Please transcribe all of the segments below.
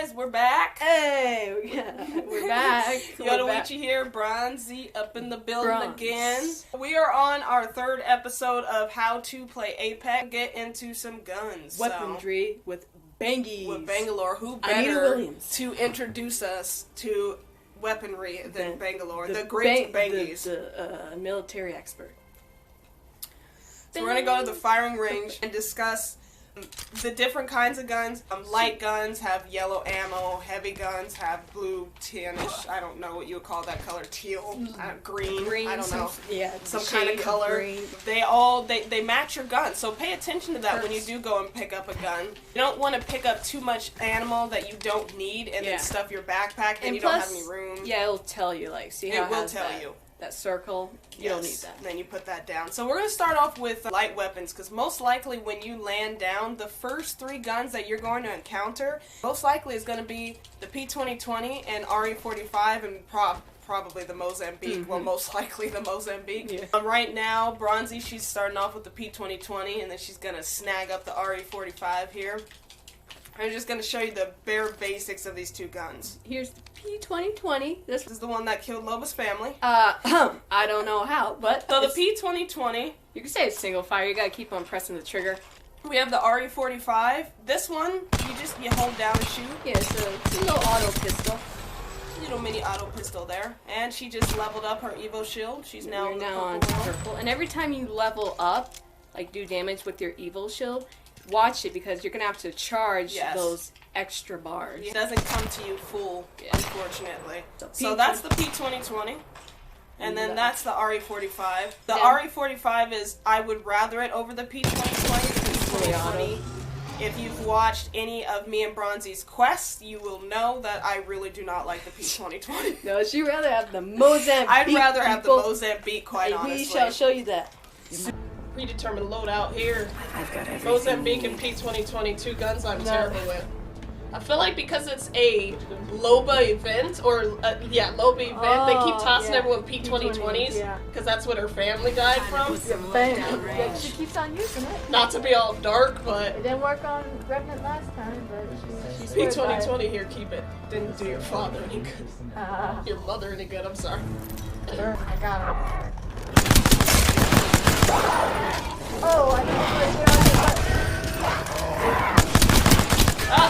guys, we're back. Hey, we're back. Untitled here, BronzIchi up in the building again. We are on our third episode of How to Play Apex. Get into some guns. Weaponry with Bangies. With Bangalore. Who better to introduce us to weaponry than Bangalore? The great Bangies. The military expert. So we're going to go to the firing range and discuss the different kinds of guns. Light guns have yellow ammo, heavy guns have blue, tannish, I don't know what you would call that color, teal, green, I don't know. Yeah, some kind of color. They match your gun, so pay attention to that when you do go and pick up a gun. You don't want to pick up too much ammo that you don't need and then stuff your backpack and you don't have any room. Yeah, it'll tell you, like, see how it will tell you. That circle, you don't need that. Then you put that down. So we're going to start off with light weapons, because most likely when you land down, the first three guns that you're going to encounter, most likely is going to be the P2020 and RE45 and probably the Mozambique. Well, most likely the Mozambique. Yeah. Right now, BronzIchi, she's starting off with the P2020, and then she's going to snag up the RE45 here. I'm just going to show you the bare basics of these two guns. Here's the P2020. This is the one that killed Loba's family. I don't know how, but... So the P2020... You can say it's single fire. You got to keep on pressing the trigger. We have the RE45. This one, you hold down and shoot. Yeah, it's a little auto pistol. Little mini auto pistol there. And she just leveled up her Evo shield. She's now on purple. And every time you level up, like do damage with your Evo shield, watch it, because you're going to have to charge those extra bars. It doesn't come to you full, unfortunately. So that's the P2020. And then that's the RE45. The RE45 is, I would rather it over the P2020. The P2020, if you've watched any of me and BronzIchi's quests, you will know that I really do not like the P2020. No, she'd rather have the Mozambique. I'd rather have the Mozambique, quite honestly. We shall show you that. Predetermined loadout here. Mozambique and P2020, two guns I'm terrible with. I feel like because it's a Loba event, Loba event, they keep tossing everyone P2020s, because that's what her family died from. She keeps on using it. Not to be all dark, but... It didn't work on Revenant last time, but she's P2020 here, keep it. Didn't do your father any good. Your mother any good, I'm sorry. I got him. Oh, I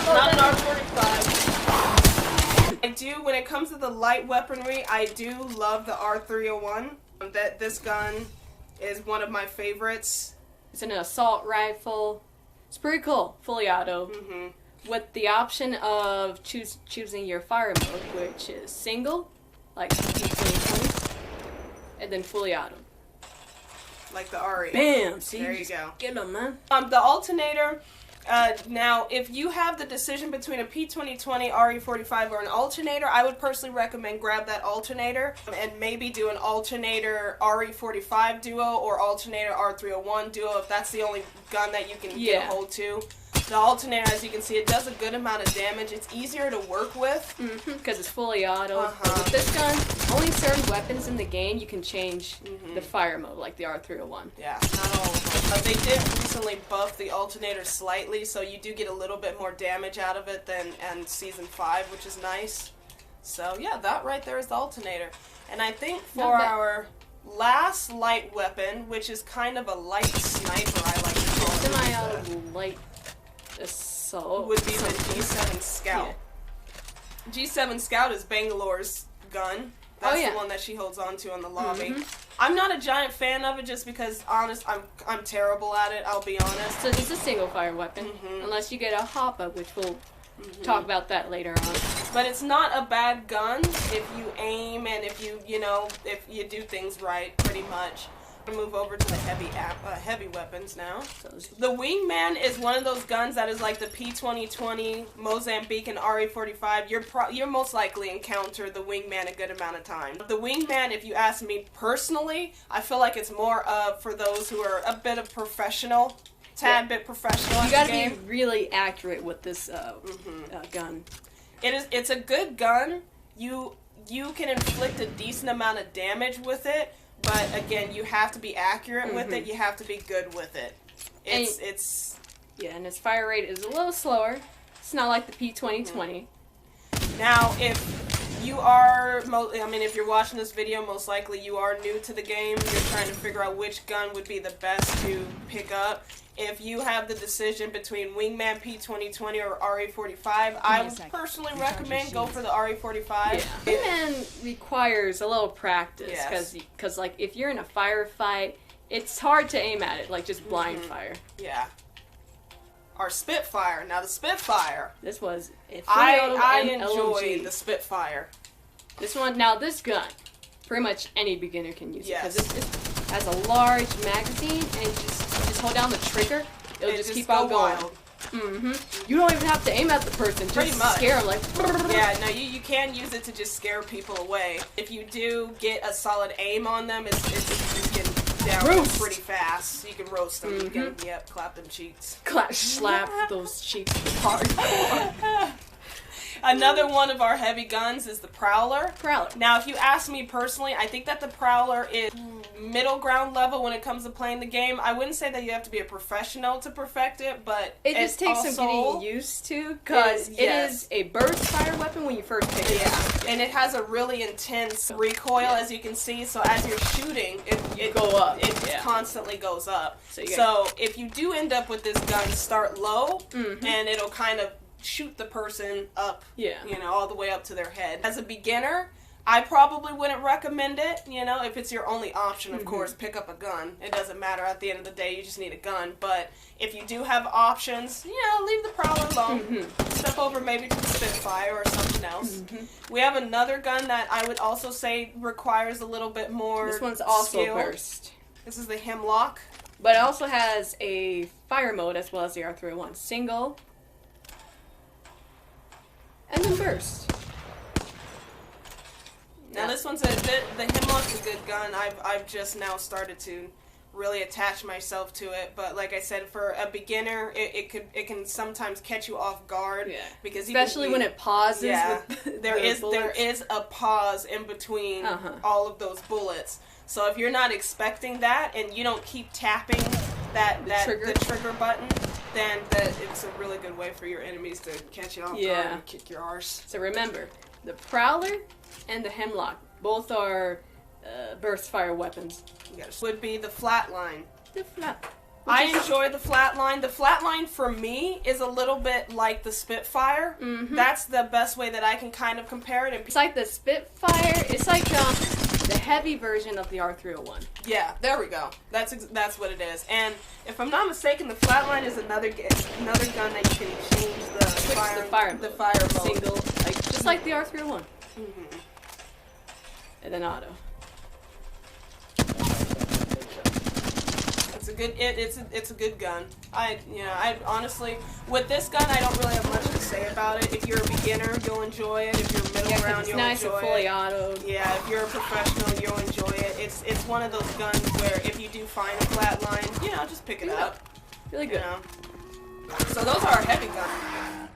not an R45. When it comes to the light weaponry, I do love the R301. This gun is one of my favorites. It's an assault rifle. It's pretty cool, fully auto. With the option of choosing your fire mode, which is single, like the P2020, and then fully auto. Like the RE. Bam! See, there you go. Get them, man. The Alternator. Now, if you have the decision between a P2020 RE45 or an Alternator, I would personally recommend grab that Alternator and maybe do an Alternator RE45 duo or Alternator R301 duo if that's the only gun that you can get a hold to. The Alternator, as you can see, it does a good amount of damage. It's easier to work with. Because it's fully auto. With this gun, only certain weapons in the game you can change the fire mode, like the R301. Yeah, not all of them. They did recently buff the Alternator slightly, so you do get a little bit more damage out of it than in Season 5, which is nice. So, yeah, that right there is the Alternator. And I think for our last light weapon, which is kind of a light sniper, I like to call it. Semi-auto light assault would be the G7 Scout. G7 Scout is Bangalore's gun. That's the one that she holds on to in the lobby. I'm not a giant fan of it just because, I'm terrible at it, I'll be honest. So it's a single fire weapon, unless you get a hop-up, which we'll talk about that later on. But it's not a bad gun if you aim and if you do things right, pretty much. Move over to the heavy weapons now. The Wingman is one of those guns that is like the P2020, Mozambique, and RE45. You're most likely encounter the Wingman a good amount of time. The Wingman, if you ask me personally, I feel like it's more for those who are a bit of professional, bit professional. You gotta be really accurate with this gun. It's a good gun. You can inflict a decent amount of damage with it. But again, you have to be accurate with it. You have to be good with it. And its fire rate is a little slower. It's not like the P2020. Now, if you are, if you're watching this video, most likely you are new to the game. You're trying to figure out which gun would be the best to pick up. If you have the decision between Wingman P2020 or RE45, I would personally recommend go for the RE45. Yeah. Wingman requires a little practice because like if you're in a firefight, it's hard to aim at it, like just blind fire. Yeah. Our Spitfire. Now the Spitfire. This was I enjoy the Spitfire. This one, now this gun, pretty much any beginner can use it because it has a large magazine and just hold down the trigger. It'll just keep on going. You don't even have to aim at the person. Just scare them like. Yeah, no, you can use it to just scare people away. If you do get a solid aim on them, you can down pretty fast. You can roast them. You can clap them cheeks. Slap those cheeks hard. Another one of our heavy guns is the Prowler. Now, if you ask me personally, I think that the Prowler is middle ground level when it comes to playing the game. I wouldn't say that you have to be a professional to perfect it, but it just takes some getting used to because it is a burst fire weapon when you first pick it up. And it has a really intense recoil, as you can see. So as you're shooting, it constantly goes up. So if you do end up with this gun, start low, and it'll kind of shoot the person up, all the way up to their head. As a beginner, I probably wouldn't recommend it, if it's your only option, of course, pick up a gun. It doesn't matter at the end of the day, you just need a gun. But if you do have options, leave the Prowler alone. Step over maybe to the Spitfire or something else. We have another gun that I would also say requires a little bit more This one's also skill. burst. This is the Hemlock. But it also has a fire mode as well as the R301. Single. And then burst. Now this one's the Hemlock's a good gun. I've just now started to really attach myself to it, but like I said, for a beginner, it can sometimes catch you off guard. Yeah. Because especially when it pauses. Yeah. With there is a pause in between all of those bullets. So if you're not expecting that and you don't keep tapping the trigger button, then it's a really good way for your enemies to catch you off guard and kick your arse. So remember, the Prowler and the Hemlock both are burst fire weapons. Would be the Flatline. I enjoy the Flatline. The Flatline for me is a little bit like the Spitfire. That's the best way that I can kind of compare it. It's like the Spitfire. It's like the heavy version of the R301. Yeah, there we go. That's what it is. And if I'm not mistaken, the Flatline is another gun that you can change the fire mode. Single, just like the R301. And then auto. It's a good gun. I honestly, with this gun, I don't really have much to say about it. If you're a beginner, you'll enjoy it. If you're middle ground, you'll nice enjoy and fully it. auto. Yeah, if you're a professional, you'll enjoy it. It's one of those guns where if you do find a Flatline, just pick it up. Really good. So those are our heavy guns.